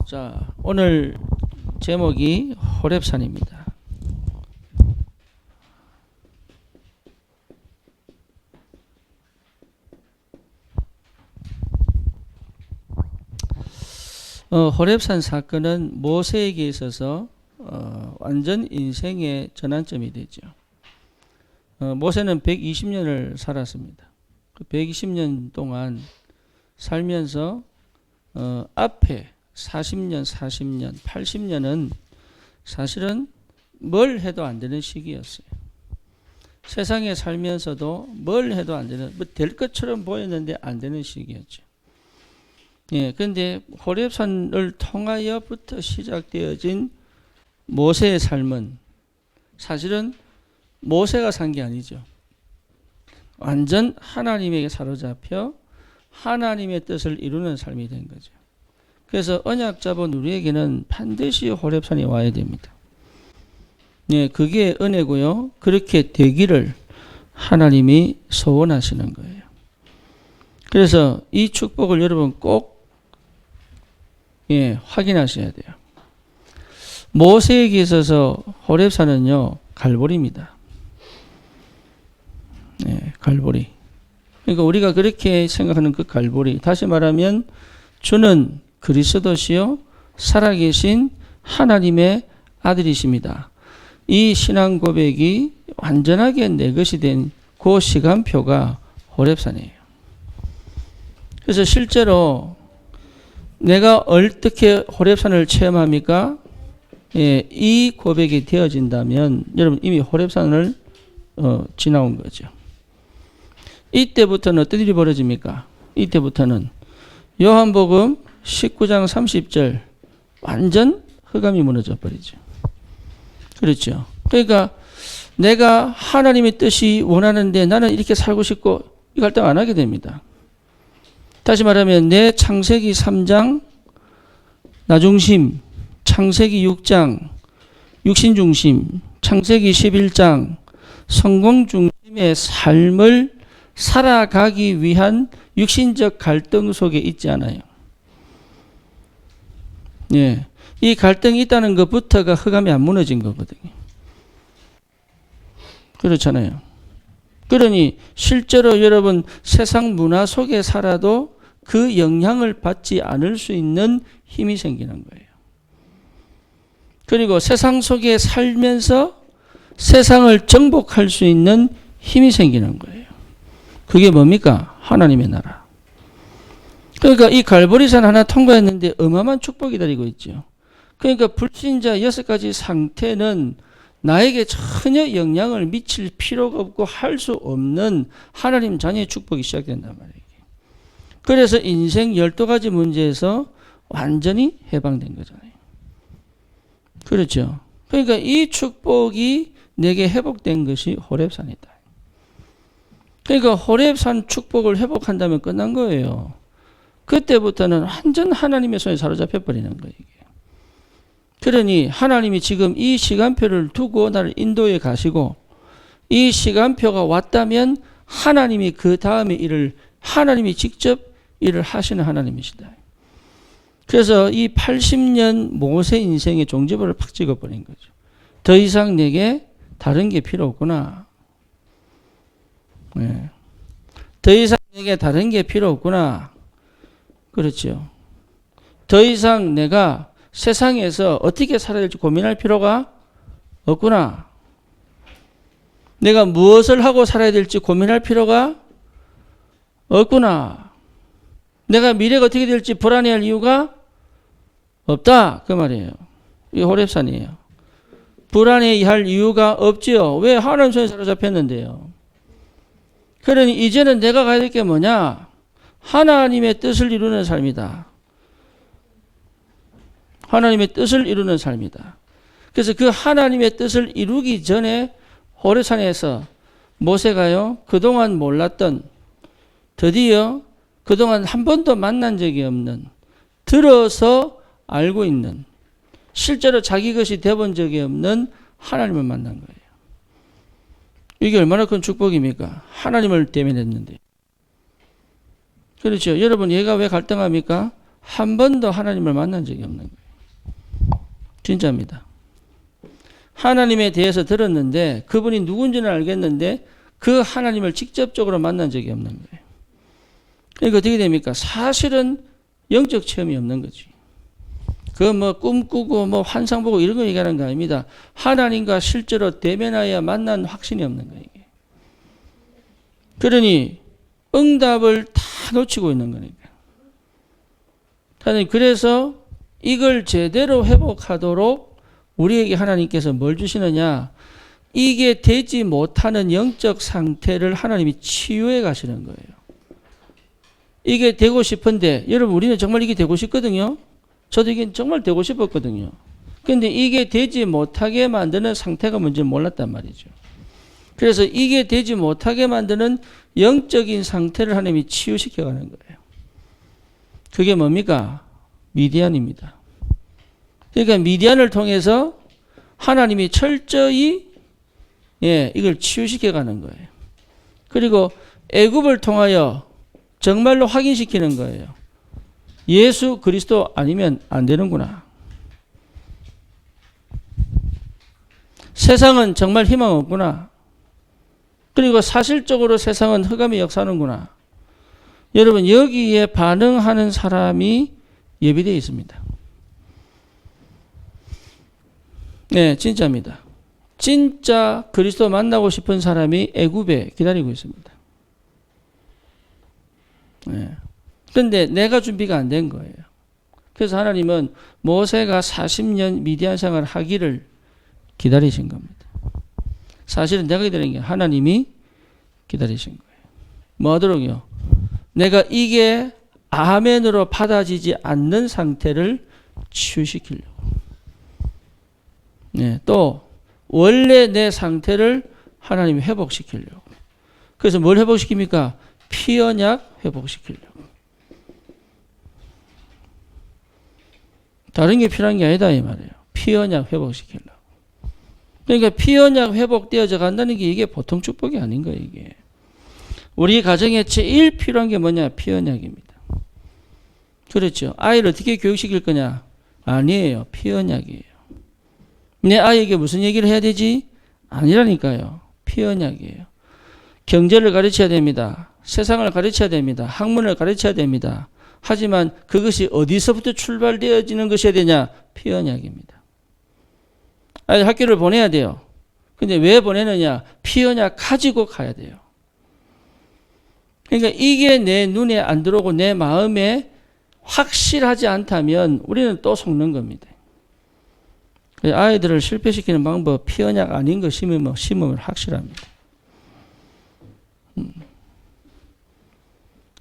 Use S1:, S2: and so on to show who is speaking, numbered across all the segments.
S1: 자, 오늘 제목이 호렙산입니다. 호렙산 사건은 모세에게 있어서 완전 인생의 전환점이 되죠. 모세는 120년을 살았습니다. 그 120년 동안 살면서 앞에 40년, 80년은 사실은 뭘 해도 안 되는 시기였어요. 세상에 살면서도 뭘 해도 안 되는, 뭐 될 것처럼 보였는데 안 되는 시기였죠. 예, 그런데 호렙산을 통하여부터 시작되어진 모세의 삶은 사실은 모세가 산 게 아니죠. 완전 하나님에게 사로잡혀 하나님의 뜻을 이루는 삶이 된 거죠. 그래서 언약 잡은 우리에게는 반드시 호렙산이 와야 됩니다. 예, 그게 은혜고요. 그렇게 되기를 하나님이 소원하시는 거예요. 그래서 이 축복을 여러분 꼭 확인하셔야 돼요. 모세에게 있어서 호렙산은요, 갈보리입니다. 갈보리. 그러니까 우리가 그렇게 생각하는 그 갈보리, 다시 말하면 주는 그리스도시요 살아계신 하나님의 아들이십니다. 이 신앙 고백이 완전하게 내 것이 된 그 시간표가 호렙산이에요. 그래서 실제로 내가 어떻게 호렙산을 체험합니까? 이 고백이 되어진다면 여러분 이미 호렙산을 지나온 거죠. 이때부터는 어떤 일이 벌어집니까? 이때부터는 요한복음 19장 30절 완전 흑암이 무너져 버리죠. 그렇죠. 그러니까 내가 하나님의 뜻이 원하는데 나는 이렇게 살고 싶고 이 갈등 안 하게 됩니다. 다시 말하면 내 창세기 3장 나중심, 창세기 6장 육신중심, 창세기 11장 성공중심의 삶을 살아가기 위한 육신적 갈등 속에 있지 않아요. 예, 이 갈등이 있다는 것부터가 흑암이 안 무너진 거거든요. 그렇잖아요. 그러니 실제로 여러분 세상 문화 속에 살아도 그 영향을 받지 않을 수 있는 힘이 생기는 거예요. 그리고 세상 속에 살면서 세상을 정복할 수 있는 힘이 생기는 거예요. 그게 뭡니까? 하나님의 나라. 그러니까 이 갈보리산 하나 통과했는데 어마어마한 축복이 기다리고 있죠. 그러니까 불신자 6가지 상태는 나에게 전혀 영향을 미칠 필요가 없고 할 수 없는 하나님 자녀의 축복이 시작된단 말이에요. 그래서 인생 12가지 문제에서 완전히 해방된 거잖아요. 그렇죠. 그러니까 이 축복이 내게 회복된 것이 호렙산이다. 그러니까 호렙산 축복을 회복한다면 끝난 거예요. 그때부터는 완전 하나님의 손에 사로잡혀 버리는 거예요. 그러니 하나님이 지금 이 시간표를 두고 나를 인도해 가시고 이 시간표가 왔다면 하나님이 그 다음에 일을 하나님이 직접 일을 하시는 하나님이시다. 그래서 이 80년 모세 인생의 종지부를 팍 찍어버린 거죠. 더 이상 내게 다른 게 필요 없구나. 네. 더 이상 내게 다른 게 필요 없구나. 그렇죠. 더 이상 내가 세상에서 어떻게 살아야 될지 고민할 필요가 없구나. 내가 무엇을 하고 살아야 될지 고민할 필요가 없구나. 내가 미래가 어떻게 될지 불안해할 이유가 없다. 그 말이에요. 이게 호렙산이에요. 불안해할 이유가 없지요. 왜? 하나님 손에 사로잡혔는데요. 그러니 이제는 내가 가야 될 게 뭐냐? 하나님의 뜻을 이루는 삶이다. 하나님의 뜻을 이루는 삶이다. 그래서 그 하나님의 뜻을 이루기 전에 호렙산에서 모세가요, 그동안 몰랐던, 드디어 그동안 한 번도 만난 적이 없는, 들어서 알고 있는, 실제로 자기 것이 되어본 적이 없는 하나님을 만난 거예요. 이게 얼마나 큰 축복입니까? 하나님을 대면했는데. 그렇죠. 여러분, 얘가 왜 갈등합니까? 한 번도 하나님을 만난 적이 없는 거예요. 진짜입니다. 하나님에 대해서 들었는데 그분이 누군지는 알겠는데 그 하나님을 직접적으로 만난 적이 없는 거예요. 그러니까 어떻게 됩니까? 사실은 영적 체험이 없는 거지. 그 뭐 꿈꾸고 뭐 환상 보고 이런 거 얘기하는 거 아닙니다. 하나님과 실제로 대면하여 만난 확신이 없는 거예요. 그러니 응답을 다 놓치고 있는 거니까. 그래서 이걸 제대로 회복하도록 우리에게 하나님께서 뭘 주시느냐? 이게 되지 못하는 영적 상태를 하나님이 치유해 가시는 거예요. 이게 되고 싶은데 여러분 우리는 정말 이게 되고 싶거든요. 저도 이게 정말 되고 싶었거든요. 그런데 이게 되지 못하게 만드는 상태가 뭔지 몰랐단 말이죠. 그래서 이게 되지 못하게 만드는 영적인 상태를 하나님이 치유시켜가는 거예요. 그게 뭡니까? 미디안입니다. 그러니까 미디안을 통해서 하나님이 철저히 이걸 치유시켜가는 거예요. 그리고 애굽을 통하여 정말로 확인시키는 거예요. 예수 그리스도 아니면 안 되는구나. 세상은 정말 희망 없구나. 그리고 사실적으로 세상은 흑암의 역사하는구나. 여러분 여기에 반응하는 사람이 예비되어 있습니다. 네, 진짜입니다. 진짜 그리스도 만나고 싶은 사람이 애굽에 기다리고 있습니다. 네. 그런데 내가 준비가 안 된 거예요. 그래서 하나님은 모세가 40년 미디안 생활을 하기를 기다리신 겁니다. 사실은 내가 기다린 게 하나님이 기다리신 거예요. 뭐 하도록요? 내가 이게 아멘으로 받아지지 않는 상태를 치유시키려고. 네, 또 원래 내 상태를 하나님이 회복시키려고. 그래서 뭘 회복시킵니까? 피언약 회복시키려고. 다른 게 필요한 게 아니다 이 말이에요. 피언약 회복시키려고. 그러니까 피언약 회복되어져 간다는 게 이게 보통 축복이 아닌 거예요. 이게 우리 가정에 제일 필요한 게 뭐냐? 피언약입니다. 그렇죠. 아이를 어떻게 교육시킬 거냐? 아니에요. 피언약이에요. 내 아이에게 무슨 얘기를 해야 되지? 아니라니까요. 피언약이에요. 경제를 가르쳐야 됩니다. 세상을 가르쳐야 됩니다. 학문을 가르쳐야 됩니다. 하지만 그것이 어디서부터 출발되어지는 것이어야 되냐? 피언약입니다. 아니, 학교를 보내야 돼요. 근데 왜 보내느냐? 피언약 가지고 가야 돼요. 그러니까 이게 내 눈에 안 들어오고 내 마음에 확실하지 않다면 우리는 또 속는 겁니다. 아이들을 실패시키는 방법, 피언약 아닌 거 심으면 확실합니다.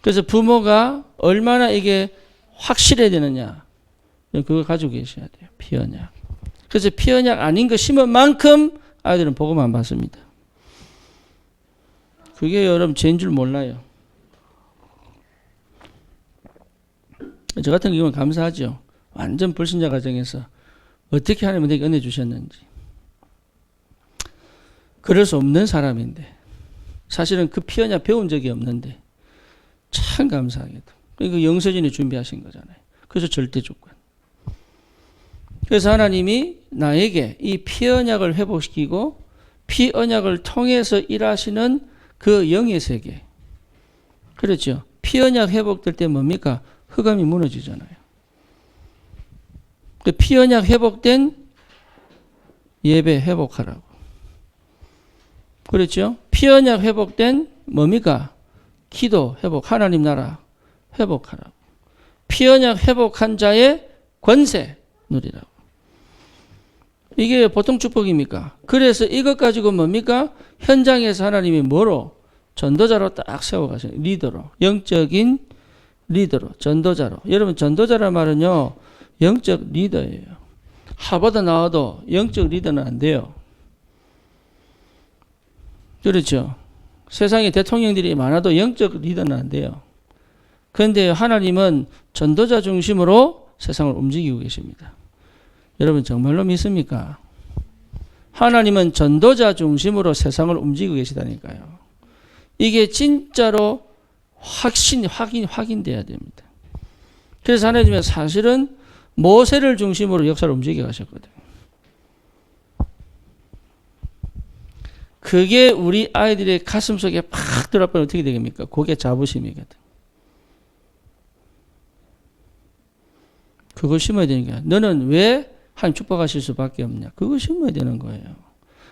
S1: 그래서 부모가 얼마나 이게 확실해야 되느냐. 그거 가지고 계셔야 돼요. 피언약. 그래서 피언약 아닌 거 심은 만큼 아이들은 복음 안 받습니다. 그게 여러분 죄인 줄 몰라요. 저 같은 경우는 감사하죠. 완전 불신자 가정에서 어떻게 하나님은 내게 은혜 주셨는지. 그럴 수 없는 사람인데 사실은 그 피언약 배운 적이 없는데 참 감사하게도. 그러니까 영서진이 준비하신 거잖아요. 그래서 절대 조건. 그래서 하나님이 나에게 이 피언약을 회복시키고 피언약을 통해서 일하시는 그 영의 세계. 그렇죠. 피언약 회복될 때 뭡니까? 흑암이 무너지잖아요. 그 피언약 회복된 예배 회복하라고. 그렇죠. 피언약 회복된 뭡니까? 기도 회복, 하나님 나라 회복하라고. 피언약 회복한 자의 권세 누리라고. 이게 보통 축복입니까? 그래서 이것 가지고 뭡니까? 현장에서 하나님이 뭐로? 전도자로 딱 세워가시는 리더로. 영적인 리더로. 전도자로. 여러분 전도자란 말은요. 영적 리더예요. 하버드 나와도 영적 리더는 안 돼요. 그렇죠. 세상에 대통령들이 많아도 영적 리더는 안 돼요. 그런데 하나님은 전도자 중심으로 세상을 움직이고 계십니다. 여러분 정말로 믿습니까? 하나님은 전도자 중심으로 세상을 움직이고 계시다니까요. 이게 진짜로 확인돼야 됩니다. 그래서 하나님은 사실은 모세를 중심으로 역사를 움직여 가셨거든요. 그게 우리 아이들의 가슴 속에 팍 들어가면 어떻게 되겠습니까? 그게 자부심이거든. 그걸 심어야 되는 거야. 너는 왜 하나님 축복하실 수밖에 없냐? 그거 심어야 되는 거예요.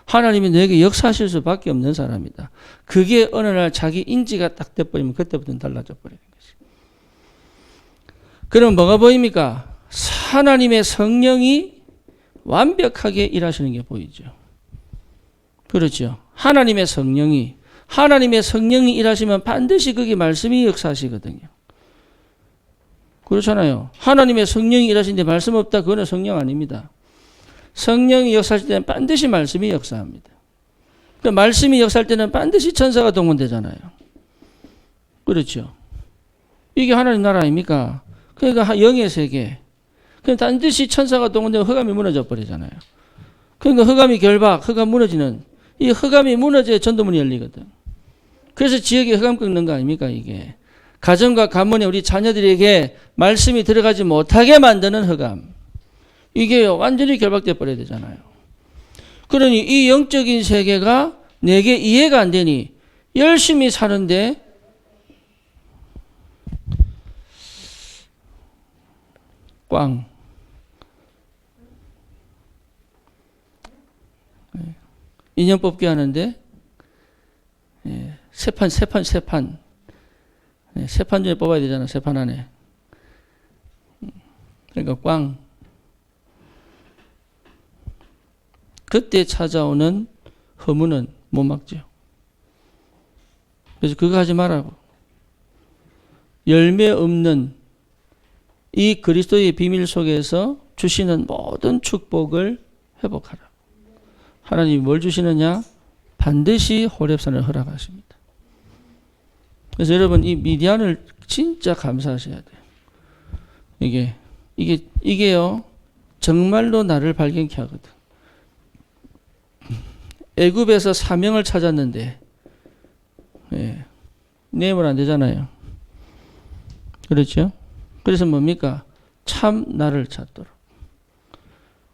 S1: 하나님이 너에게 역사하실 수밖에 없는 사람이다. 그게 어느 날 자기 인지가 딱 돼버리면 그때부터는 달라져 버리는 거지. 그럼 뭐가 보입니까? 하나님의 성령이 완벽하게 일하시는 게 보이죠. 그렇죠. 하나님의 성령이 일하시면 반드시 그게 말씀이 역사하시거든요. 그렇잖아요. 하나님의 성령이 일하시는데 말씀 없다. 그거는 성령 아닙니다. 성령이 역사할 때는 반드시 말씀이 역사합니다. 그러니까 말씀이 역사할 때는 반드시 천사가 동원되잖아요. 그렇죠. 이게 하나님 나라 아닙니까? 그러니까 영의 세계. 그럼 반드시 천사가 동원되면 흑암이 무너져 버리잖아요. 그러니까 흑암이 결박, 흑암 무너지는, 이 흑암이 무너져야 전도문이 열리거든. 그래서 지역에 흑암 꺾는 거 아닙니까, 이게. 가정과 가문에 우리 자녀들에게 말씀이 들어가지 못하게 만드는 흑암. 이게 완전히 결박돼 버려야 되잖아요. 그러니 이 영적인 세계가 내게 이해가 안 되니 열심히 사는데 꽝. 인연 뽑기 하는데 세 판 전에 뽑아야 되잖아. 세 판 안에. 그러니까 꽝. 그때 찾아오는 허무는 못 막죠. 그래서 그거 하지 말라고. 열매 없는 이 그리스도의 비밀 속에서 주시는 모든 축복을 회복하라. 하나님이 뭘 주시느냐? 반드시 호렙산을 허락하십니다. 그래서 여러분 이 미디안을 진짜 감사하셔야 돼요. 이게요 정말로 나를 발견케 하거든. 애굽에서 사명을 찾았는데 내면 안 되잖아요. 그렇죠? 그래서 뭡니까? 참 나를 찾도록.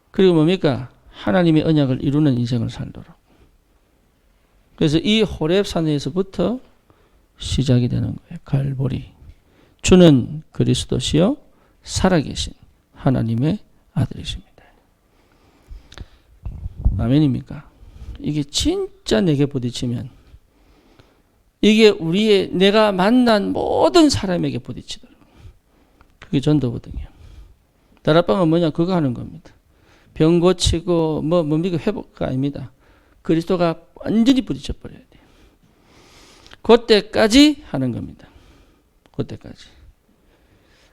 S1: 그리고 뭡니까? 하나님의 언약을 이루는 인생을 살도록. 그래서 이 호렙산에서부터 시작이 되는 거예요. 갈보리. 주는 그리스도시요 살아계신 하나님의 아들이십니다. 아멘입니까? 이게 진짜 내게 부딪히면 이게 내가 만난 모든 사람에게 부딪히도록. 그게 전도거든요. 다락방은 뭐냐? 그거 하는 겁니다. 병 고치고 뭡니까? 회복가 아닙니다. 그리스도가 완전히 부딪혀 버려야 돼요. 그때까지 하는 겁니다. 그때까지.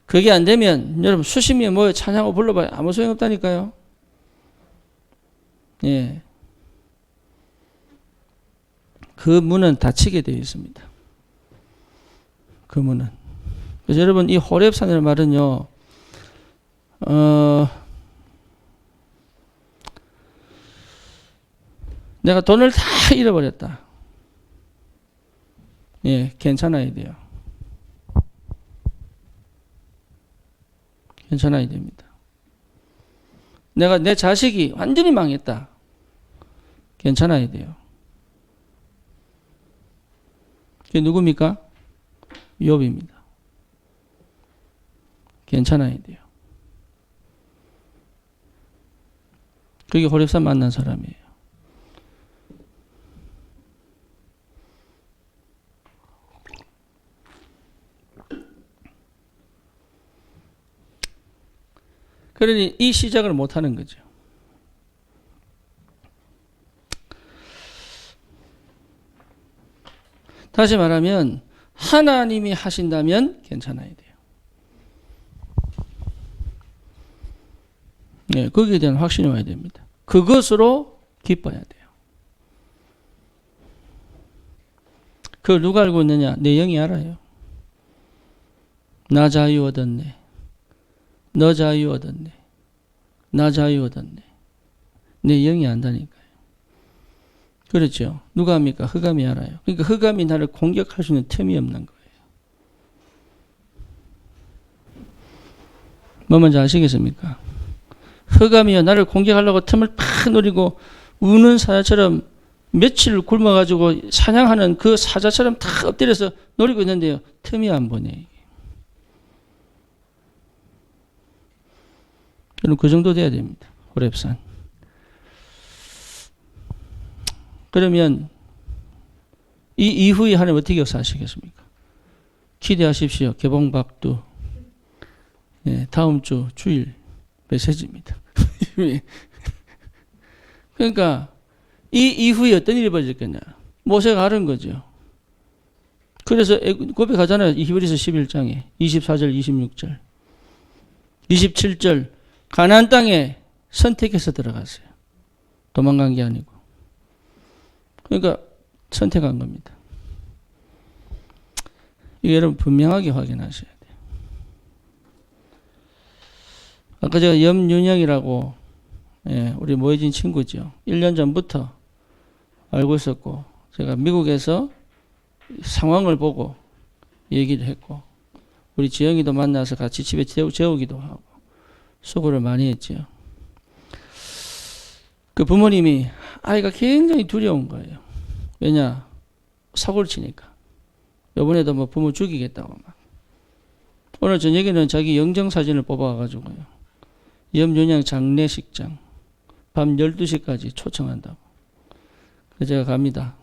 S1: 그게 안 되면 여러분 수십 명 모여 찬양하고 불러봐요. 아무 소용없다니까요. 예. 그 문은 닫히게 되어 있습니다. 그 문은. 그래서 여러분 이 호렙산이라는 말은요. 내가 돈을 다 잃어버렸다. 예, 괜찮아야 돼요. 괜찮아야 됩니다. 내 자식이 완전히 망했다. 괜찮아야 돼요. 그게 누굽니까? 욥입니다. 괜찮아야 돼요. 그게 호렙산 만난 사람이에요. 그러니 이 시작을 못하는 거죠. 다시 말하면 하나님이 하신다면 괜찮아야 돼요. 네, 거기에 대한 확신이 와야 됩니다. 그것으로 기뻐야 돼요. 그걸 누가 알고 있느냐? 내 영이 알아요. 나 자유 얻었네. 너 자유 얻었네. 나 자유 얻었네. 내 영이 안다니까요. 그렇죠. 누가 합니까? 흑암이 알아요. 그러니까 흑암이 나를 공격할 수 있는 틈이 없는 거예요. 뭐 먼저 아시겠습니까? 흑암이여 나를 공격하려고 틈을 팍 노리고 우는 사자처럼 며칠 굶어가지고 사냥하는 그 사자처럼 탁 엎드려서 노리고 있는데요. 틈이 안 보네. 여러분 그 정도 돼야 됩니다. 호렙산. 그러면 이 이후에 하나님 어떻게 역사하시겠습니까? 기대하십시오. 개봉박두. 네, 다음 주 주일 메시지입니다. 그러니까 이 이후에 어떤 일이 벌어졌겠냐. 모세가 알은 거죠. 그래서 고백하잖아요. 히브리서 11장에 24절 26절 27절 가나안 땅에 선택해서 들어갔어요. 도망간 게 아니고. 그러니까 선택한 겁니다. 이거 여러분 분명하게 확인하셔야 돼요. 아까 제가 염윤영이라고 우리 모여진 친구죠. 1년 전부터 알고 있었고 제가 미국에서 상황을 보고 얘기를 했고 우리 지영이도 만나서 같이 집에 재우기도 하고 수고를 많이 했죠. 그 부모님이 아이가 굉장히 두려운 거예요. 왜냐? 사고를 치니까. 이번에도 뭐 부모 죽이겠다고 막. 오늘 저녁에는 자기 영정사진을 뽑아가지고요. 염윤양 장례식장 밤 12시까지 초청한다고. 그래서 제가 갑니다.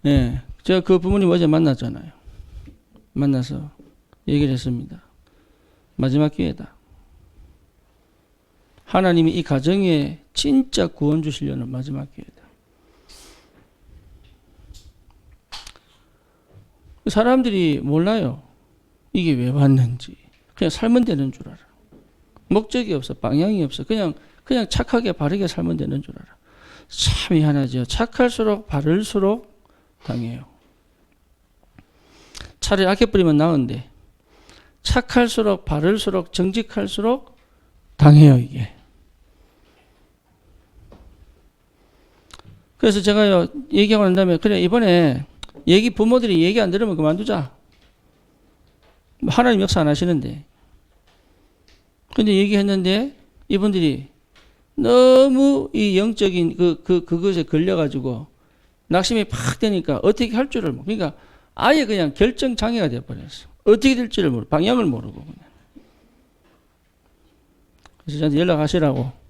S1: 네, 제가 그 부모님 어제 만났잖아요. 만나서 얘기를 했습니다. 마지막 기회다. 하나님이 이 가정에 진짜 구원 주시려는 마지막 기회다. 사람들이 몰라요. 이게 왜 왔는지. 그냥 살면 되는 줄 알아. 목적이 없어. 방향이 없어. 그냥 착하게 바르게 살면 되는 줄 알아. 참 희한하죠. 착할수록 바를수록 당해요. 차라리 악해 뿌리면 나은데 착할수록 바를수록 정직할수록 당해요 이게. 그래서 제가요 얘기하고 난 다음에 그래 이번에 부모들이 얘기 안 들으면 그만두자. 하나님 역사 안 하시는데. 근데 얘기했는데 이분들이 너무 이 영적인 그것에 걸려가지고 낙심이 팍 되니까 어떻게 할 줄을 모르고 그러니까 아예 그냥 결정 장애가 되어버렸어. 어떻게 될지를 모르고 방향을 모르고 그냥. 그래서 저한테 연락하시라고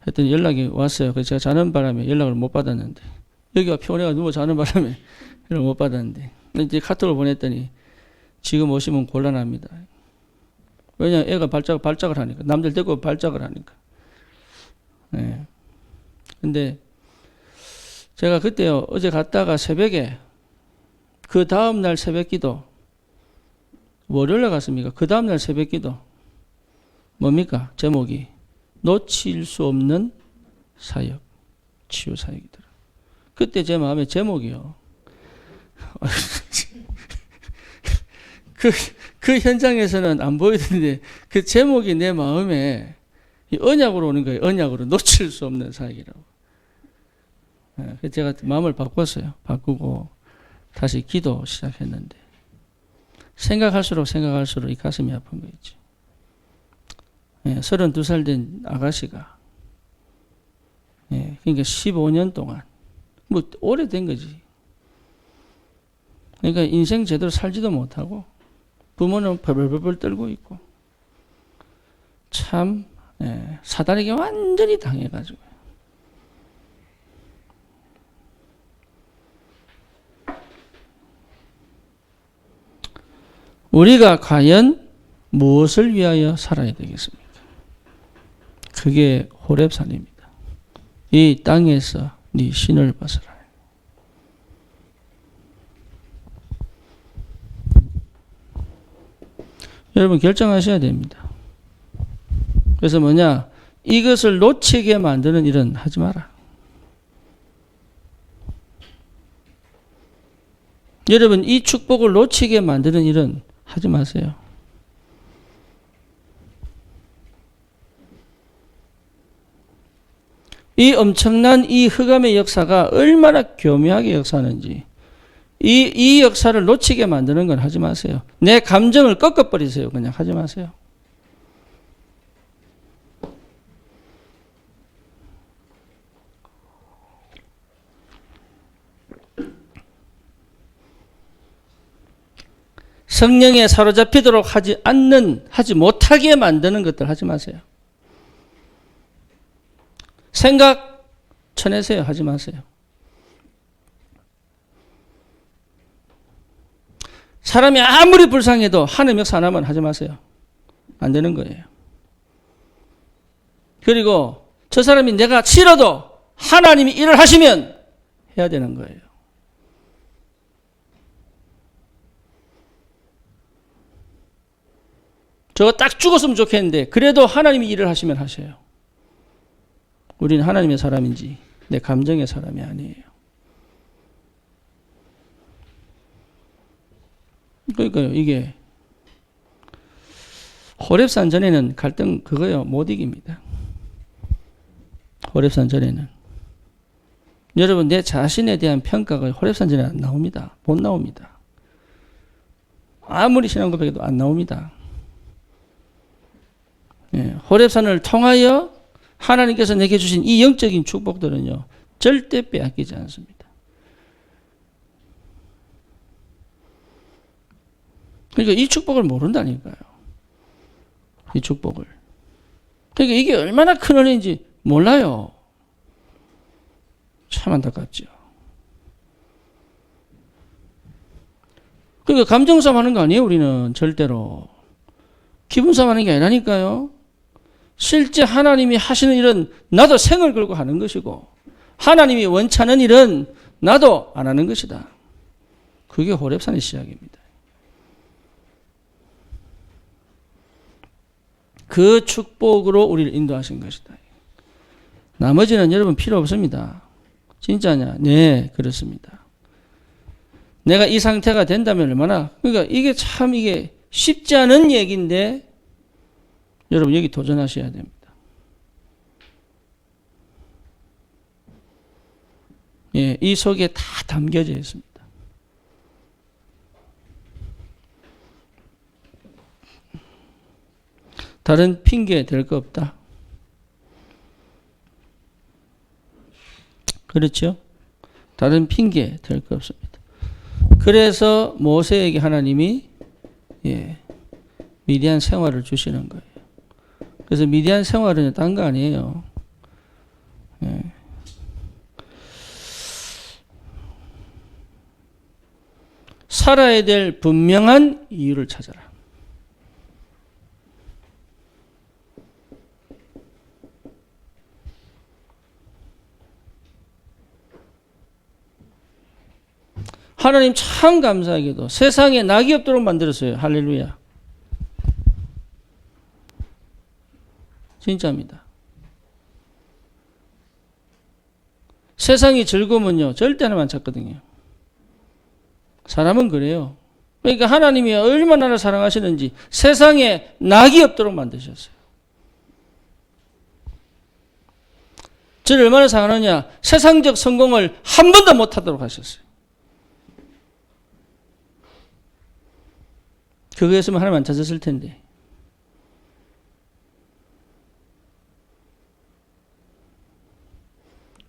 S1: 했더니 연락이 왔어요. 그래서 제가 자는 바람에 연락을 못 받았는데 여기가 피곤해가 누워 자는 바람에 연락을 못 받았는데 이제 카톡을 보냈더니 지금 오시면 곤란합니다. 왜냐 애가 발작을 하니까 남들 데리고 발작을 하니까. 네. 근데 제가 그때요 어제 갔다가 새벽에 그 다음날 새벽기도 월요일에 갔습니까? 그 다음날 새벽기도 뭡니까? 제목이 놓칠 수 없는 사역 치유 사역이더라. 그때 제 마음에 제목이요. 그 현장에서는 안 보이던데 그 제목이 내 마음에 언약으로 오는 거예요. 언약으로 놓칠 수 없는 사역이라고. 그래서 제가 마음을 바꿨어요. 바꾸고 다시 기도 시작했는데 생각할수록 이 가슴이 아픈 거 있지. 32살 된 아가씨가 그러니까 15년 동안 뭐 오래된 거지. 그러니까 인생 제대로 살지도 못하고 부모는 벌벌벌 떨고 있고 참 사단에게 완전히 당해가지고 우리가 과연 무엇을 위하여 살아야 되겠습니까? 그게 호렙산입니다. 이 땅에서 네 신을 벗어라. 여러분 결정하셔야 됩니다. 그래서 뭐냐? 이것을 놓치게 만드는 일은 하지 마라. 여러분 이 축복을 놓치게 만드는 일은 하지 마세요. 이 엄청난 이 흑암의 역사가 얼마나 교묘하게 역사하는지 이 역사를 놓치게 만드는 건 하지 마세요. 내 감정을 꺾어버리세요. 그냥 하지 마세요. 성령에 사로잡히도록 하지 못하게 만드는 것들 하지 마세요. 생각 쳐내세요. 하지 마세요. 사람이 아무리 불쌍해도 하나님 역사 안 하면 하지 마세요. 안 되는 거예요. 그리고 저 사람이 내가 싫어도 하나님이 일을 하시면 해야 되는 거예요. 저거 딱 죽었으면 좋겠는데 그래도 하나님이 일을 하시면 하셔요. 우리는 하나님의 사람인지 내 감정의 사람이 아니에요. 그러니까요. 이게 호렙산 전에는 갈등 그거요. 못 이깁니다. 호렙산 전에는. 여러분 내 자신에 대한 평가가 호렙산 전에 안 나옵니다. 못 나옵니다. 아무리 신앙 고백해도 안 나옵니다. 예, 호렙산을 통하여 하나님께서 내게 주신 이 영적인 축복들은요. 절대 빼앗기지 않습니다. 그러니까 이 축복을 모른다니까요. 이 축복을. 그러니까 이게 얼마나 큰 은혜인지 몰라요. 참 안타깝죠. 그러니까 감정 싸움 하는 거 아니에요, 우리는. 절대로. 기분 싸움 하는 게 아니라니까요. 실제 하나님이 하시는 일은 나도 생을 걸고 하는 것이고, 하나님이 원치 않은 일은 나도 안 하는 것이다. 그게 호렙산의 시작입니다. 그 축복으로 우리를 인도하신 것이다. 나머지는 여러분 필요 없습니다. 진짜냐? 네, 그렇습니다. 내가 이 상태가 된다면 얼마나, 그러니까 이게 참 이게 쉽지 않은 얘기인데 여러분 여기 도전하셔야 됩니다. 예, 이 속에 다 담겨져 있습니다. 다른 핑계 될 거 없다. 그렇죠? 다른 핑계 될 거 없습니다. 그래서 모세에게 하나님이 미디안 생활을 주시는 거예요. 그래서 미디안 생활은 딴 거 아니에요. 예. 살아야 될 분명한 이유를 찾아라. 하나님 참 감사하게도 세상에 낙이 없도록 만들었어요. 할렐루야. 진짜입니다. 세상이 즐거우면요. 절대 하나님 안 찾거든요. 사람은 그래요. 그러니까 하나님이 얼마나 나를 사랑하시는지 세상에 낙이 없도록 만드셨어요. 저를 얼마나 사랑하느냐. 세상적 성공을 한 번도 못하도록 하셨어요. 그거였으면 하나님 안 찾았을 텐데.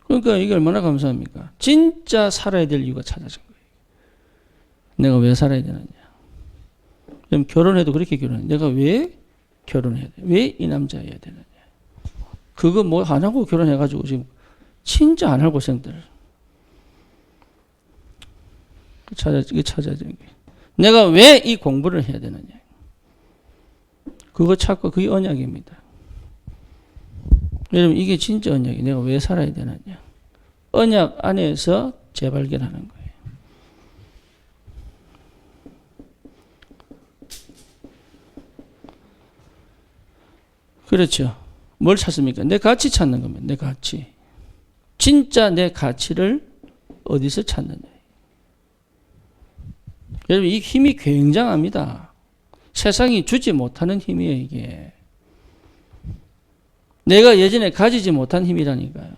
S1: 그러니까 이게 얼마나 감사합니까? 진짜 살아야 될 이유가 찾아진 거예요. 내가 왜 살아야 되느냐. 그럼 결혼해도 그렇게 결혼해. 내가 왜 결혼해야 돼? 왜 이 남자여야 되느냐. 그거 뭐 안 하고 결혼해가지고 지금 진짜 안 할 고생들. 이게 찾아진 거예요. 내가 왜 이 공부를 해야 되느냐. 그거 찾고 그게 언약입니다. 여러분 이게 진짜 언약이에요. 내가 왜 살아야 되느냐. 언약 안에서 재발견하는 거예요. 그렇죠. 뭘 찾습니까? 내 가치 찾는 겁니다. 내 가치. 진짜 내 가치를 어디서 찾느냐. 여러분 이 힘이 굉장합니다. 세상이 주지 못하는 힘이에요. 이게. 내가 예전에 가지지 못한 힘이라니까요.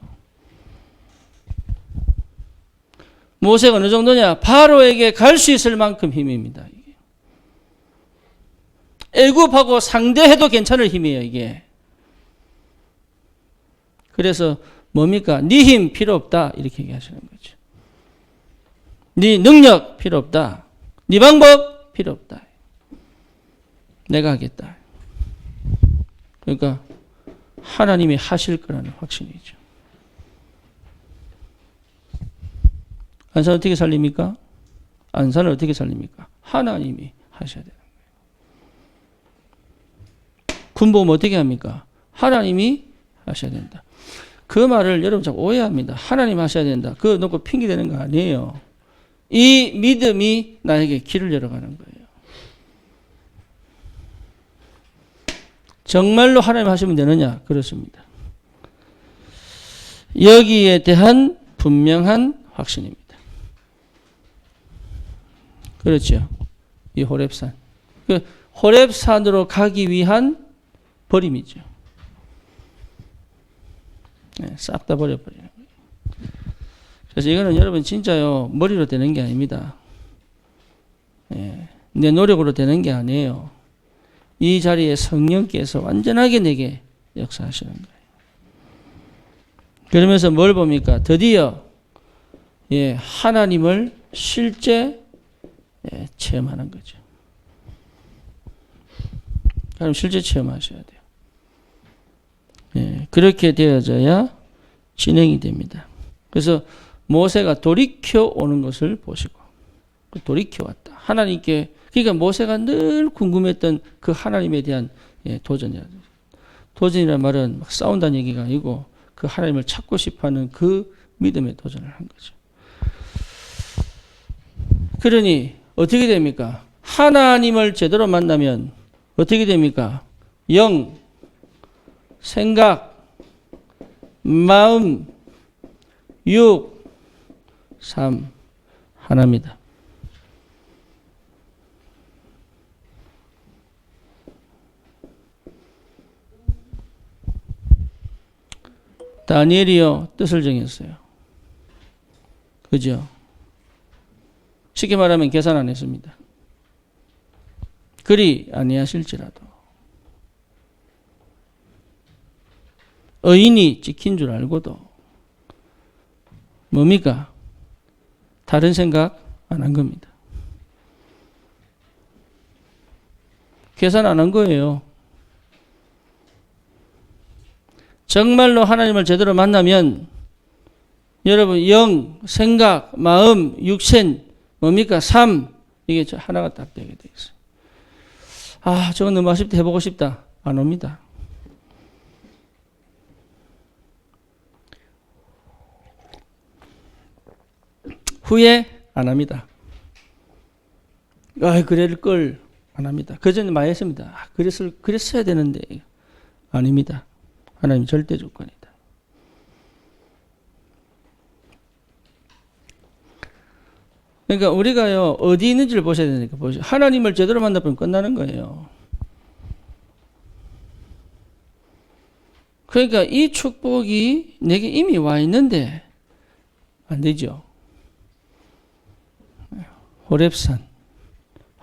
S1: 모세가 어느 정도냐? 바로에게 갈 수 있을 만큼 힘입니다. 이게. 애굽하고 상대해도 괜찮을 힘이에요, 이게. 그래서 뭡니까? 네 힘 필요 없다. 이렇게 얘기하시는 거죠. 네 능력 필요 없다. 네 방법 필요 없다. 내가 하겠다. 그러니까 하나님이 하실 거라는 확신이죠. 안산을 어떻게 살립니까? 안산을 어떻게 살립니까? 하나님이 하셔야 되는 거예요. 군복음 어떻게 합니까? 하나님이 하셔야 된다. 그 말을 여러분 자꾸 오해합니다. 하나님 하셔야 된다. 그거 놓고 핑계대는 거 아니에요. 이 믿음이 나에게 길을 열어가는 거예요. 정말로 하나님 하시면 되느냐? 그렇습니다. 여기에 대한 분명한 확신입니다. 그렇죠. 이 호렙산. 그 호렙산으로 가기 위한 버림이죠. 네, 싹 다 버려버리는 거예요. 그래서 이거는 여러분 진짜요, 머리로 되는 게 아닙니다. 네, 내 노력으로 되는 게 아니에요. 이 자리에 성령께서 완전하게 내게 역사하시는 거예요. 그러면서 뭘 봅니까? 드디어 하나님을 실제 체험하는 거죠. 그럼 실제 체험하셔야 돼요. 그렇게 되어져야 진행이 됩니다. 그래서 모세가 돌이켜 오는 것을 보시고 돌이켜 왔다. 하나님께 그러니까 모세가 늘 궁금했던 그 하나님에 대한 도전이라는 말은 막 싸운다는 얘기가 아니고 그 하나님을 찾고 싶어하는 그 믿음의 도전을 한 거죠. 그러니 어떻게 됩니까? 하나님을 제대로 만나면 어떻게 됩니까? 영, 생각, 마음, 육, 삶 하나입니다. 다니엘이요 뜻을 정했어요. 그죠? 쉽게 말하면 계산 안 했습니다. 그리 아니하실지라도 의인이 찍힌 줄 알고도 뭡니까? 다른 생각 안 한 겁니다. 계산 안 한 거예요. 정말로 하나님을 제대로 만나면 여러분 영, 생각, 마음, 육신 뭡니까? 삶 이게 하나가 딱 되게 돼 있어요. 아 저건 너무 아쉽다 해보고 싶다. 안 옵니다. 후회 안 합니다. 아 그럴 걸 안 합니다. 그전에 많이 했습니다. 아, 그랬어야 되는데 아닙니다. 하나님 절대 주권이다. 그러니까 우리가요 어디 있는지를 보셔야 되니까 하나님을 제대로 만나면 끝나는 거예요. 그러니까 이 축복이 내게 이미 와 있는데 안 되죠.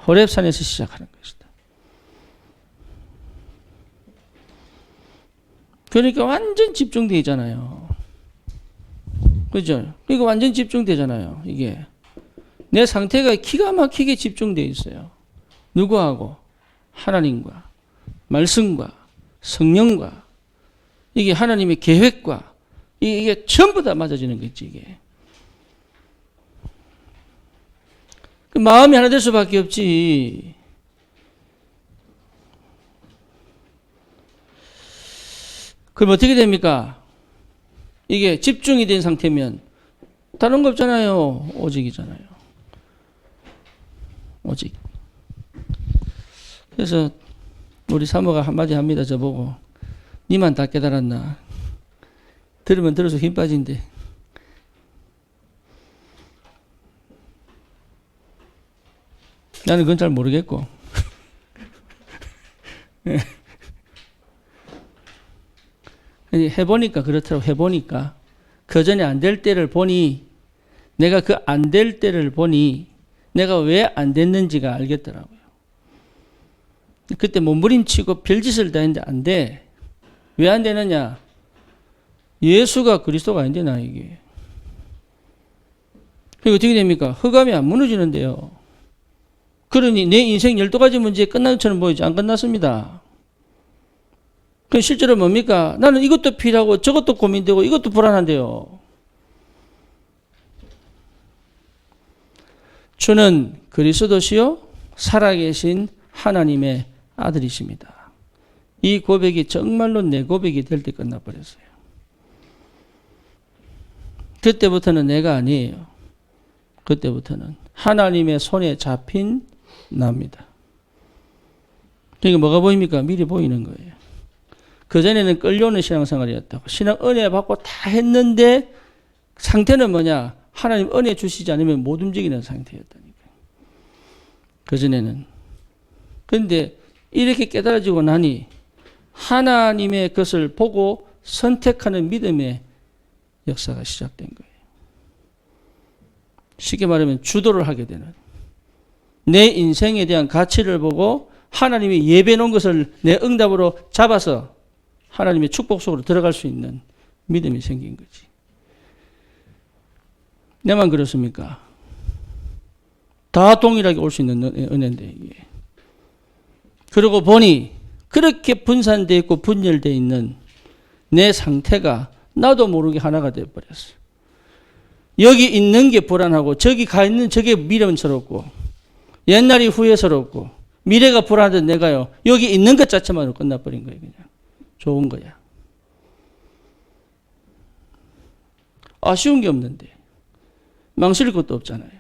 S1: 호렙산에서 시작하는 것이다. 그러니까 완전 집중되어 있잖아요. 그죠? 그러니까 완전 집중되잖아요. 이게 내 상태가 기가 막히게 집중되어 있어요. 누구하고? 하나님과 말씀과 성령과 이게 하나님의 계획과 이게 전부 다 맞아지는 거지 이게. 그 마음이 하나 될 수밖에 없지. 그럼 어떻게 됩니까? 이게 집중이 된 상태면 다른 거 없잖아요. 오직이잖아요. 오직. 그래서 우리 사모가 한마디 합니다. 저보고 니만 다 깨달았나. 들으면 들어서 힘 빠진대. 나는 그건 잘 모르겠고. 해보니까 그렇더라고. 해보니까 그 전에 안 될 때를 보니 내가 그 안 될 때를 보니 내가 왜 안 됐는지가 알겠더라고요. 그때 몸부림치고 별짓을 다 했는데 안 돼. 왜 안 되느냐? 예수가 그리스도가 아닌데 나에게. 그리고 어떻게 됩니까? 흑암이 안 무너지는데요. 그러니 내 인생 12가지 문제 끝난 것처럼 보이지 안 끝났습니다. 그 실제로 뭡니까? 나는 이것도 필요하고 저것도 고민되고 이것도 불안한데요. 주는 그리스도시요 살아계신 하나님의 아들이십니다. 이 고백이 정말로 내 고백이 될 때 끝나버렸어요. 그때부터는 내가 아니에요. 그때부터는 하나님의 손에 잡힌 납니다. 그러니까 뭐가 보입니까? 미리 보이는 거예요. 그전에는 끌려오는 신앙생활이었다고. 신앙 은혜 받고 다 했는데 상태는 뭐냐? 하나님 은혜 주시지 않으면 못 움직이는 상태였다니까. 그전에는. 그런데 이렇게 깨달아지고 나니 하나님의 것을 보고 선택하는 믿음의 역사가 시작된 거예요. 쉽게 말하면 주도를 하게 되는. 내 인생에 대한 가치를 보고 하나님이 예배해 놓은 것을 내 응답으로 잡아서 하나님의 축복 속으로 들어갈 수 있는 믿음이 생긴 거지. 내만 그렇습니까? 다 동일하게 올 수 있는 은혜인데 이게. 그러고 보니 그렇게 분산되어 있고 분열되어 있는 내 상태가 나도 모르게 하나가 되어버렸어. 여기 있는 게 불안하고 저기 가 있는 저게 미련스럽고 옛날이 후회스럽고 미래가 불안하던 내가요. 여기 있는 것 자체만으로 끝나버린 거예요. 그냥. 좋은 거야. 아쉬운 게 없는데. 망설일 것도 없잖아요.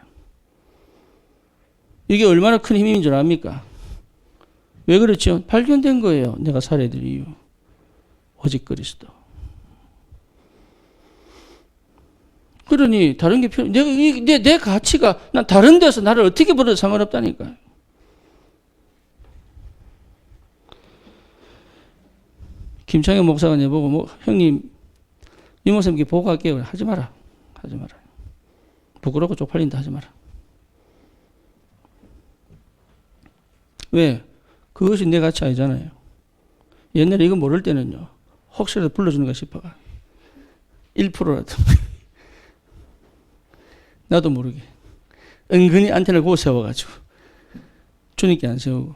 S1: 이게 얼마나 큰 힘인 줄 압니까? 왜 그렇죠? 발견된 거예요. 내가 살아야 될 이유. 오직 그리스도. 그러니 다른 게 필요. 내 가치가 난 다른 데서 나를 어떻게 불러도 상관없다니까요. 김창현 목사가 내보고 뭐 형님 이 목사님께 보고 갈게요. 하지 마라. 하지 마라. 부끄럽고 쪽팔린다 하지 마라. 왜? 그것이 내 가치 아니잖아요. 옛날에 이거 모를 때는요. 혹시라도 불러주는가 싶어가. 1%라도. 나도 모르게. 은근히 안테나를 고 세워가지고. 주님께 안 세우고.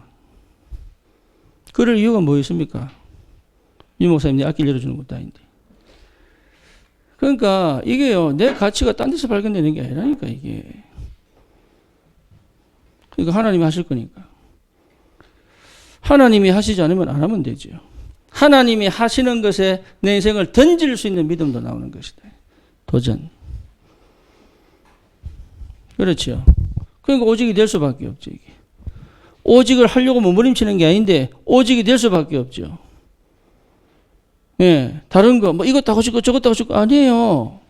S1: 그럴 이유가 뭐였습니까? 이 목사님 내 앞길 열어주는 것도 아닌데. 그러니까 이게요. 내 가치가 딴 데서 발견되는 게 아니라니까 이게. 그러니까 하나님이 하실 거니까. 하나님이 하시지 않으면 안 하면 되죠. 하나님이 하시는 것에 내 인생을 던질 수 있는 믿음도 나오는 것이다. 도전. 그렇죠. 그러니까 오직이 될 수밖에 없죠. 이게. 오직을 하려고 몸부림치는 게 아닌데 오직이 될 수밖에 없죠. 예, 다른 거, 뭐 이것도 하고 싶고 저것도 하고 싶고 아니에요.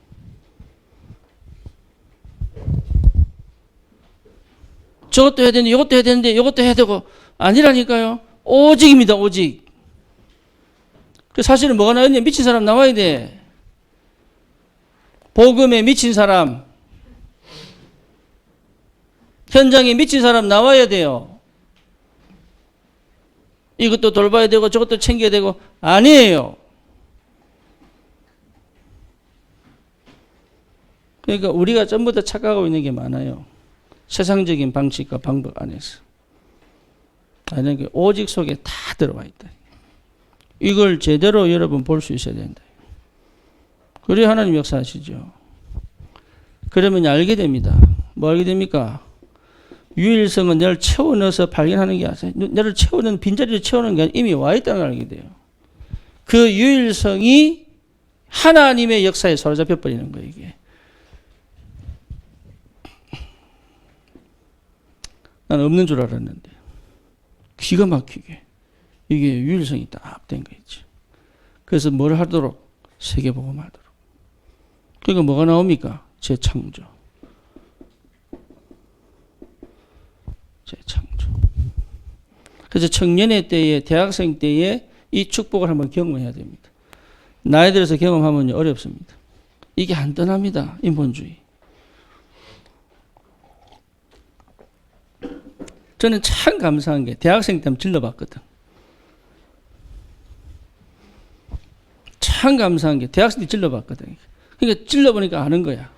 S1: 저것도 해야 되는데 이것도 해야 되는데 이것도 해야 되고 아니라니까요. 오직입니다. 오직. 사실은 뭐가 나왔냐? 미친 사람 나와야 돼. 복음에 미친 사람. 현장에 미친 사람 나와야 돼요. 이것도 돌봐야 되고 저것도 챙겨야 되고 아니에요. 그러니까 우리가 전부 다 착각하고 있는 게 많아요. 세상적인 방식과 방법 안에서. 아니, 오직 속에 다 들어와 있다. 이걸 제대로 여러분 볼 수 있어야 된다. 그래야 하나님 역사하시죠. 그러면 알게 됩니다. 뭐 알게 됩니까? 유일성은 너를 채워 넣어서 발견하는 게 아니라 너를 채우는 빈자리를 채우는 게 아니라 이미 와 있다는 걸 알게 돼요. 그 유일성이 하나님의 역사에 사로잡혀 버리는 거예요. 이게. 난 없는 줄 알았는데 기가 막히게 이게 유일성이 딱 된 거 있죠. 그래서 뭘 하도록? 세계복음하도록. 그러니까 뭐가 나옵니까? 재창조. 재창조. 그래서 청년의 때에 대학생 때에 이 축복을 한번 경험해야 됩니다. 나이 들어서 경험하면 어렵습니다. 이게 안 떠납니다. 인본주의. 저는 참 감사한 게 대학생 때 한번 질러봤거든. 참 감사한 게 대학생 때 질러봤거든. 그러니까 질러보니까 아는 거야.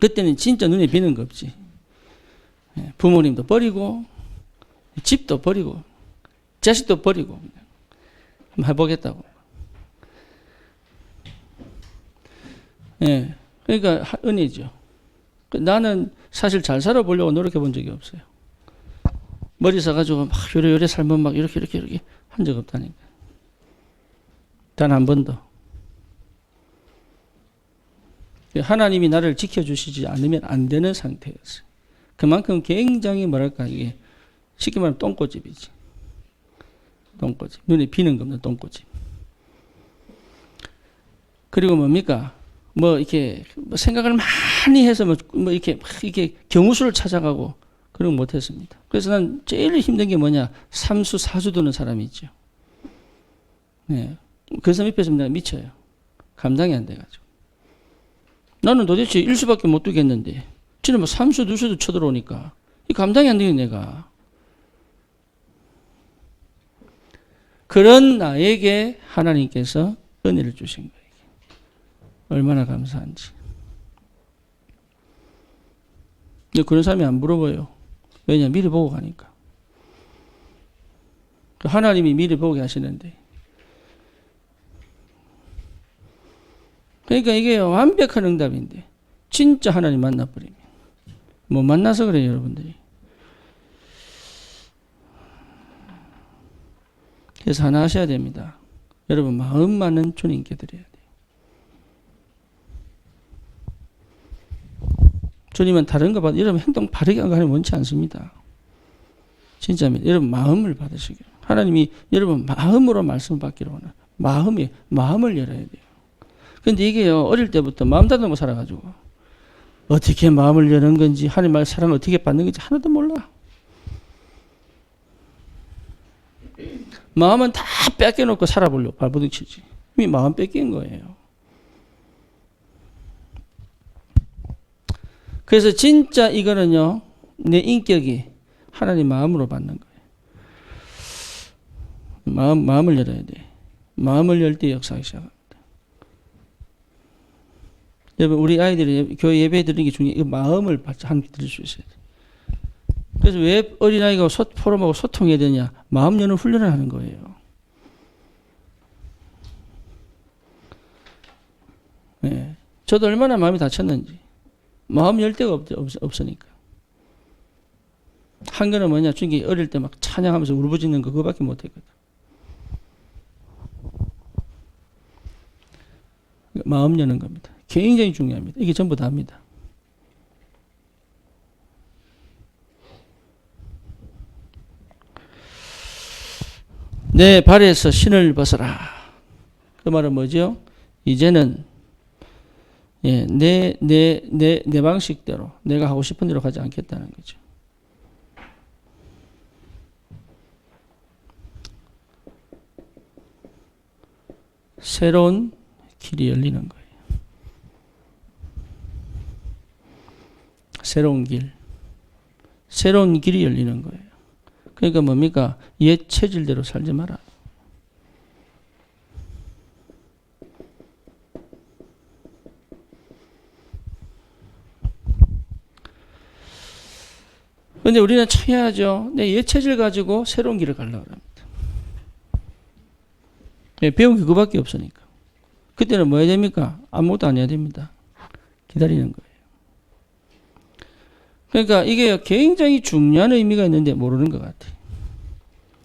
S1: 그때는 진짜 눈에 비는 거 없지. 부모님도 버리고 집도 버리고 자식도 버리고 한번 해보겠다고. 예, 그러니까 은혜죠. 나는 사실 잘 살아보려고 노력해 본 적이 없어요. 머리 써가지고 막 요래요래 살면 막 이렇게 한 적 없다니까. 단 한 번도. 하나님이 나를 지켜주시지 않으면 안 되는 상태였어요. 그만큼 굉장히 뭐랄까 이게 쉽게 말하면 똥꼬집이지. 똥꼬집. 눈에 비는 거 없는 똥꼬집. 그리고 뭡니까? 뭐 이렇게 뭐 생각을 많이 해서 뭐 이렇게 경우수를 찾아가고 그런 거 못했습니다. 그래서 난 제일 힘든 게 뭐냐? 삼수 사수 두는 사람이 있죠. 네. 그 사람 옆에서 내가 미쳐요. 감당이 안 돼가지고. 나는 도대체 일수밖에 못 두겠는데 지금 뭐 삼수 두수도 쳐들어오니까 이 감당이 안 되겠네 내가. 그런 나에게 하나님께서 은혜를 주신 거예요. 얼마나 감사한지. 근데 그런 사람이 안 부러워요. 왜냐? 미리 보고 가니까. 하나님이 미리 보게 하시는데. 그러니까 이게 완벽한 응답인데 진짜 하나님 만나버리면 뭐 만나서 그래요 여러분들이. 그래서 하나 하셔야 됩니다. 여러분 마음만은 주님께 드려야 돼요. 주님은 다른 거 받아 여러분 행동 바르게 한 거 하나님 원치 않습니다. 진짜입니다. 여러분 마음을 받으시기로. 하나님이 여러분 마음으로 말씀 받기로 하는 마음을 열어야 돼요. 근데 이게요 어릴 때부터 마음 닫고 살아가지고 어떻게 마음을 여는 건지 하나님 말 사랑을 어떻게 받는 건지 하나도 몰라. 마음은 다 뺏겨놓고 살아보려고 발버둥치지. 이미 마음 뺏긴 거예요. 그래서 진짜 이거는요 내 인격이 하나님 마음으로 받는 거예요. 마음을 열어야 돼. 마음을 열 때 역사하기 시작합니다. 여러분 우리 아이들이 교회 예배 드리는 게 중요해요. 이 마음을 함께 드릴 수 있어야 돼. 그래서 왜 어린아이가 포럼하고 소통해야 되냐? 마음 여는 훈련을 하는 거예요. 네. 저도 얼마나 마음이 다쳤는지. 마음 열 데가 없으니까. 한 거는 뭐냐? 주님께 어릴 때 막 찬양하면서 울부짖는 거 그거밖에 못했거든. 마음 여는 겁니다. 굉장히 중요합니다. 이게 전부 다입니다. 내 발에서 신을 벗어라. 그 말은 뭐죠? 이제는 내 방식대로 내가 하고 싶은 대로 가지 않겠다는 거죠. 새로운 길이 열리는 거예요. 새로운 길이 열리는 거예요. 그러니까 뭡니까? 옛 체질대로 살지 마라. 그런데 우리는 참여하죠. 내 옛 체질 가지고 새로운 길을 가려고 합니다. 배운 게 그거밖에 없으니까. 그때는 뭐 해야 됩니까? 아무것도 안 해야 됩니다. 기다리는 거예요. 그러니까 이게 굉장히 중요한 의미가 있는데 모르는 것 같아요.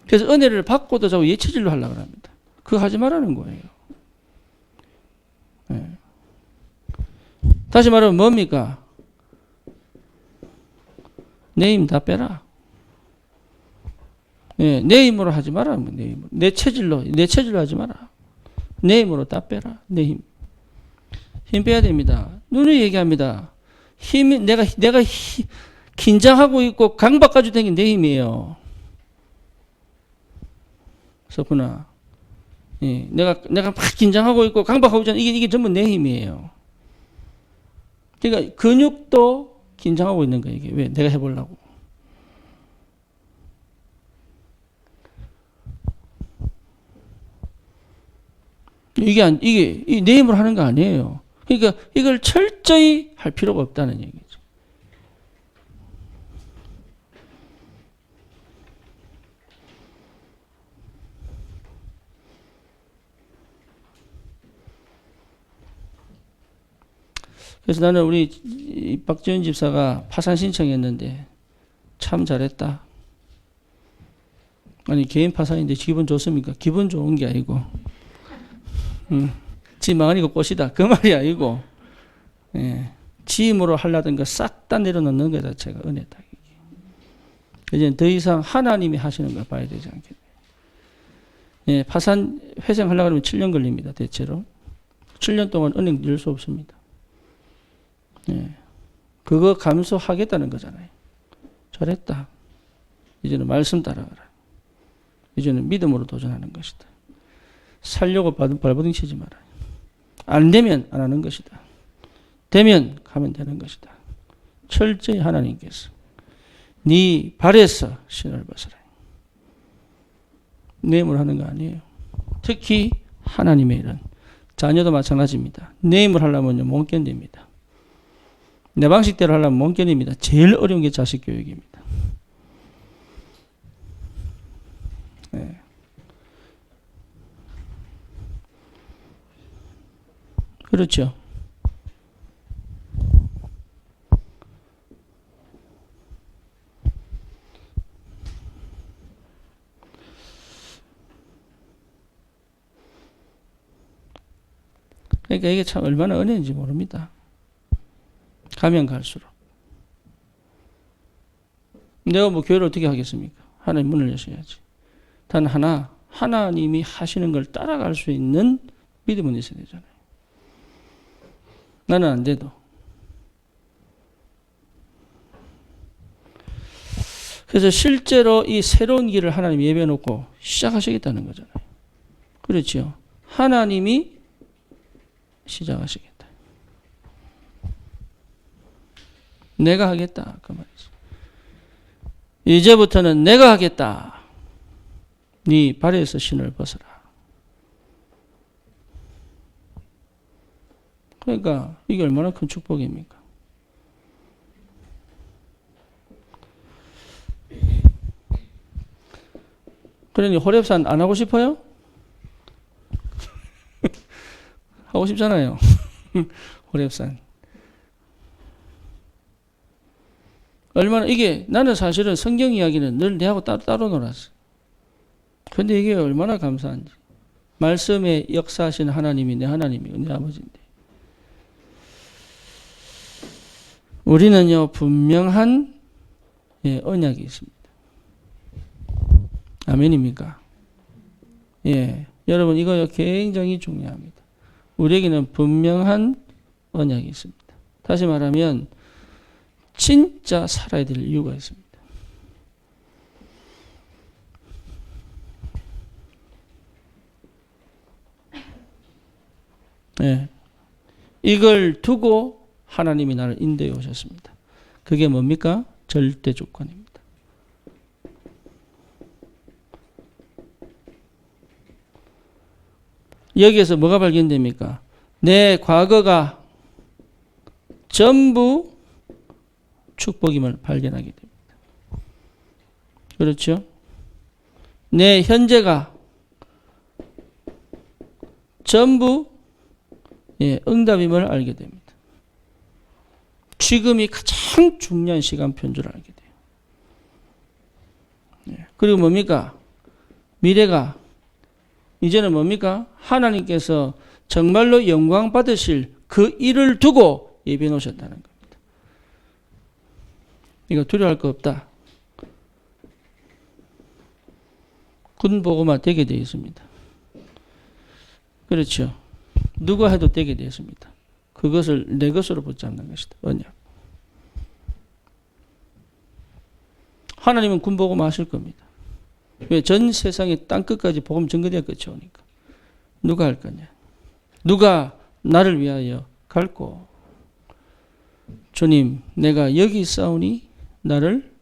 S1: 그래서 은혜를 받고도 자꾸 예체질로 하려고 합니다. 그거 하지 말라는 거예요. 네. 다시 말하면 뭡니까? 내 힘 다 빼라. 네, 내 힘으로 하지 마라. 내 힘으로. 내 체질로 하지 마라. 내 힘으로 다 빼라. 내 힘. 힘 빼야 됩니다. 눈을 얘기합니다. 힘이, 내가 긴장하고 있고 강박 가지고 다니는 게 내 힘이에요. 그렇구나. 예, 내가 막 긴장하고 있고 강박하고 있잖아. 이게 전부 내 힘이에요. 그러니까 근육도 긴장하고 있는 거예요. 이게 왜? 내가 해보려고. 이게 내 힘으로 하는 거 아니에요. 그러니까 이걸 철저히 할 필요가 없다는 얘기죠. 그래서 나는 우리 박지원 집사가 파산 신청했는데 참 잘했다. 아니 개인 파산인데 기분 좋습니까? 기분 좋은 게 아니고 지 망하니까 꽃이다 그 말이 아니고 예, 지 힘으로 하려던 거 싹 다 내려놓는 것 자체가 은혜다. 이제 더 이상 하나님이 하시는 걸 봐야 되지 않겠냐. 예, 파산 회생하려고 하면 7년 걸립니다. 대체로 7년 동안 은행 열 수 없습니다. 예, 그거 감수하겠다는 거잖아요. 잘했다. 이제는 말씀 따라가라. 이제는 믿음으로 도전하는 것이다. 살려고 발버둥 치지 마라. 안 되면 안 하는 것이다. 되면 가면 되는 것이다. 철저히 하나님께서 네 발에서 신을 벗어라. 내 힘으로 하는 거 아니에요. 특히 하나님의 일은 자녀도 마찬가지입니다. 내 힘으로 하려면요 못 견딥니다. 내 방식대로 하려면 못 견딥니다. 제일 어려운 게 자식 교육입니다. 네. 그렇죠. 그러니까 이게 참 얼마나 은혜인지 모릅니다. 가면 갈수록. 내가 뭐 교회를 어떻게 하겠습니까? 하나님 문을 여셔야지. 단 하나, 하나님이 하시는 걸 따라갈 수 있는 믿음은 있어야 되잖아요. 나는 안 돼도. 그래서 실제로 이 새로운 길을 하나님이 예비해 놓고 시작하시겠다는 거잖아요. 그렇죠. 하나님이 시작하시겠다. 내가 하겠다. 그 말이지. 이제부터는 내가 하겠다. 네 발에서 신을 벗어라. 그러니까 이게 얼마나 큰 축복입니까? 그러니 호렙산 안 하고 싶어요? 하고 싶잖아요. 호렙산. 얼마나 이게 나는 사실은 성경 이야기는 늘 내하고 따로 놀았어. 근데 이게 얼마나 감사한지. 말씀에 역사하신 하나님이 내 하나님이 내 아버지인데. 우리는요 분명한 언약이 있습니다. 아멘입니까? 예, 여러분 이거 굉장히 중요합니다. 우리에게는 분명한 언약이 있습니다. 다시 말하면 진짜 살아야 될 이유가 있습니다. 예, 이걸 두고 하나님이 나를 인도해 오셨습니다. 그게 뭡니까? 절대 주권입니다. 여기에서 뭐가 발견됩니까? 내 과거가 전부 축복임을 발견하게 됩니다. 그렇죠? 내 현재가 전부 응답임을 알게 됩니다. 지금이 가장 중요한 시간표인 줄 알게 돼요. 그리고 뭡니까? 미래가 이제는 뭡니까? 하나님께서 정말로 영광 받으실 그 일을 두고 예비해 놓으셨다는 겁니다. 이거 두려워할 거 없다. 군복음화 되게 되어 있습니다. 그렇죠. 누가 해도 되게 되어 있습니다. 그것을 내 것으로 붙잡는 것이다. 언약. 하나님은 군복음화 하실 겁니다. 왜? 전 세상의 땅끝까지 복음 전거되어 끝이 오니까. 누가 할 거냐? 누가 나를 위하여 갈고 주님, 내가 여기 있사오니 나를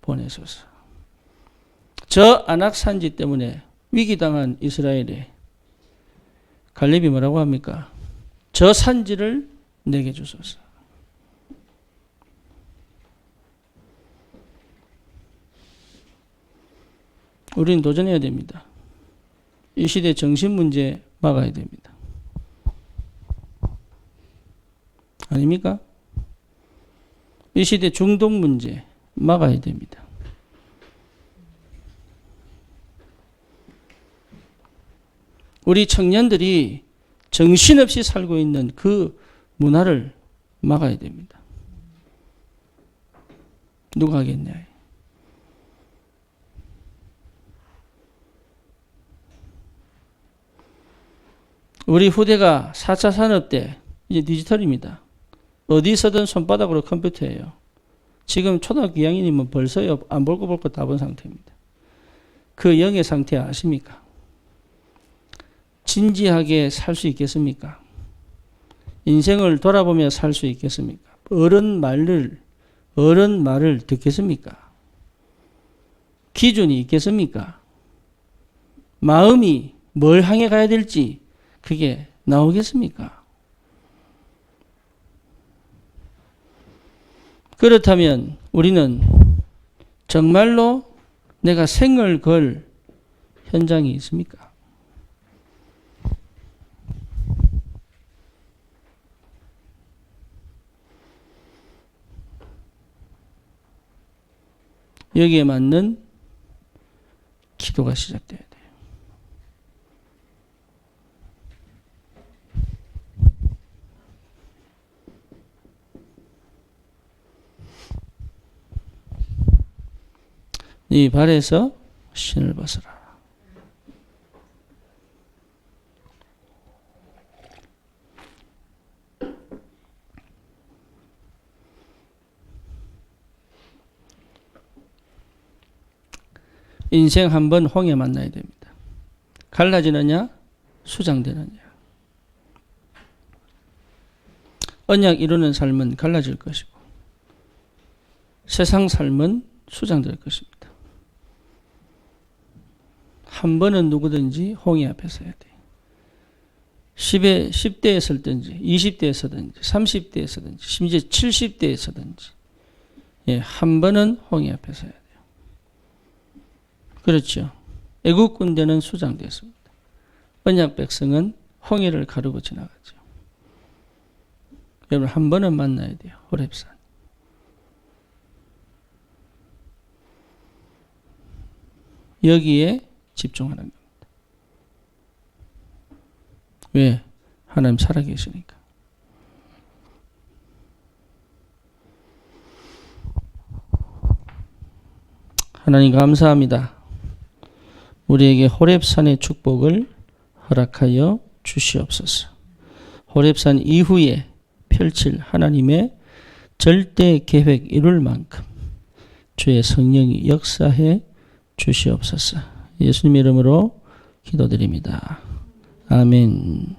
S1: 보내소서. 저 안악산지 때문에 위기당한 이스라엘에 갈렙이 뭐라고 합니까? 저 산지를 내게 주소서. 우리는 도전해야 됩니다. 이 시대 정신 문제 막아야 됩니다. 아닙니까? 이 시대 중독 문제 막아야 됩니다. 우리 청년들이 정신없이 살고 있는 그 문화를 막아야 됩니다. 누가 하겠냐? 우리 후대가 4차 산업 때 이제 디지털입니다. 어디서든 손바닥으로 컴퓨터예요. 지금 초등학교 2학년이면 벌써 안 볼 거 다 본 상태입니다. 그 영의 상태 아십니까? 진지하게 살 수 있겠습니까? 인생을 돌아보며 살 수 있겠습니까? 어른 말을 듣겠습니까? 기준이 있겠습니까? 마음이 뭘 향해 가야 될지 그게 나오겠습니까? 그렇다면 우리는 정말로 내가 생을 걸 현장이 있습니까? 여기에 맞는 기도가 시작돼야 돼요. 네 발에서 신을 벗어라. 인생 한 번 홍해 만나야 됩니다. 갈라지느냐 수장되느냐. 언약 이루는 삶은 갈라질 것이고 세상 삶은 수장될 것입니다. 한 번은 누구든지 홍해 앞에 서야 돼요. 10대에 서든지 20대에 서든지 30대에 서든지 심지어 70대에 서든지 한 번은 홍해 앞에 서야 돼요. 그렇죠. 애국 군대는 수장됐습니다. 언약 백성은 홍해를 가르고 지나가죠. 여러분 한 번은 만나야 돼요. 호렙산. 여기에 집중하는 겁니다. 왜? 하나님 살아계시니까. 하나님 감사합니다. 우리에게 호렙산의 축복을 허락하여 주시옵소서. 호렙산 이후에 펼칠 하나님의 절대 계획 이룰 만큼 주의 성령이 역사해 주시옵소서. 예수님 이름으로 기도드립니다. 아멘.